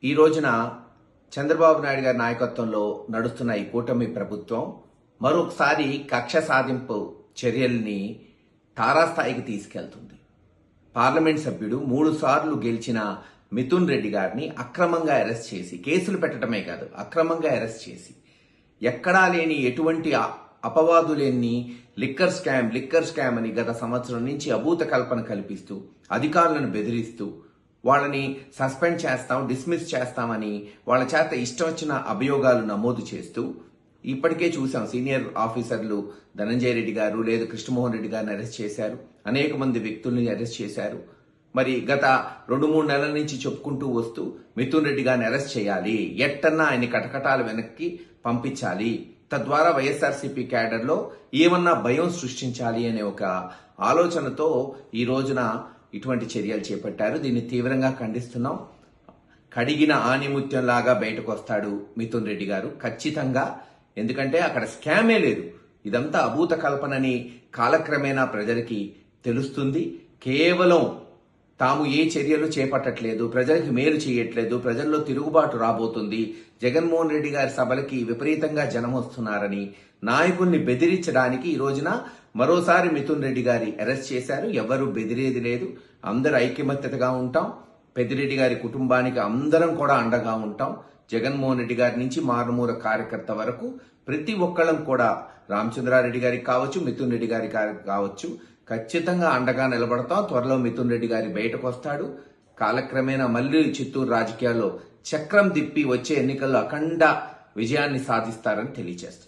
ఈ రోజున చంద్రబాబు నాయుడు గారి నాయకత్వంలో నడుస్తున్న ఈ కూటమి ప్రభుత్వం మరొకసారి కక్ష సాధింపు చర్యల్ని తారాస్థాయికి తీసుకెళ్తుంది. పార్లమెంట్ సభ్యుడు 3 సార్లు గెలిచిన మిథున్ రెడ్డి గారిని అక్రమంగా అరెస్ట్ చేసి, కేసులు పెట్టడమే కాదు అక్రమంగా అరెస్ట్ చేసి, ఎక్కడా లేని ఎటువంటి అపవాదు లేని లిక్కర్ స్కామ్ అని గత సంవత్సరం నుంచి అభూత కల్పన కల్పిస్తూ అధికారులను బెదిరిస్తూ వాళ్ళని సస్పెండ్ చేస్తాం, డిస్మిస్ చేస్తామని వాళ్ళ చేత ఇష్టం వచ్చిన అభియోగాలు నమోదు చేస్తూ ఇప్పటికే చూసాం. సీనియర్ ఆఫీసర్లు ధనంజయ రెడ్డి గారు లేదు కృష్ణమోహన్ రెడ్డి గారిని అరెస్ట్ చేశారు, అనేక మంది వ్యక్తుల్ని అరెస్ట్ చేశారు. మరి గత 2-3 నెలల నుంచి చెప్పుకుంటూ వస్తూ మిథున్ రెడ్డి గారిని అరెస్ట్ చేయాలి, ఎట్టన్నా ఆయన కటకటాలు వెనక్కి పంపించాలి, తద్వారా వైఎస్ఆర్సీపీ క్యాడర్లో ఏమన్నా భయం సృష్టించాలి అనే ఒక ఆలోచనతో ఈ రోజున ఇటువంటి చర్యలు చేపట్టారు. దీన్ని తీవ్రంగా ఖండిస్తున్నాం. కడిగిన ఆనిముత్యం లాగా బయటకు వస్తాడు మిథున్ రెడ్డి గారు ఖచ్చితంగా. ఎందుకంటే అక్కడ స్కామే లేదు, ఇదంతా అభూత కల్పనని కాలక్రమేణా ప్రజలకి తెలుస్తుంది. కేవలం తాము ఏ చర్యలు చేపట్టట్లేదు, ప్రజలకి మేలు చేయట్లేదు, ప్రజల్లో తిరుగుబాటు రాబోతుంది, జగన్మోహన్ రెడ్డి గారి సభలకి విపరీతంగా జనం వస్తున్నారని నాయకుల్ని బెదిరించడానికి ఈ రోజున మరోసారి మిథున్ రెడ్డి గారి అరెస్ట్ చేశారు. ఎవరు బెదిరేది లేదు, అందరూ ఐక్యమత్యతగా ఉంటాం. పెద్దిరెడ్డి గారి కుటుంబానికి అందరం కూడా అండగా ఉంటాం. జగన్మోహన్ రెడ్డి గారి నుంచి మారుమూల కార్యకర్త వరకు ప్రతి ఒక్కళ్ళం కూడా రామచంద్రారెడ్డి గారికి కావచ్చు, మిథున్ రెడ్డి గారికి కావచ్చు, ఖచ్చితంగా అండగా నిలబడతాం. త్వరలో మిథున్ రెడ్డి గారి బయటకు వస్తాడు. కాలక్రమేణా మళ్లీ చిత్తూరు రాజకీయాల్లో చక్రం తిప్పి వచ్చే ఎన్నికల్లో అఖండ విజయాన్ని సాధిస్తారని తెలియజేస్తారు.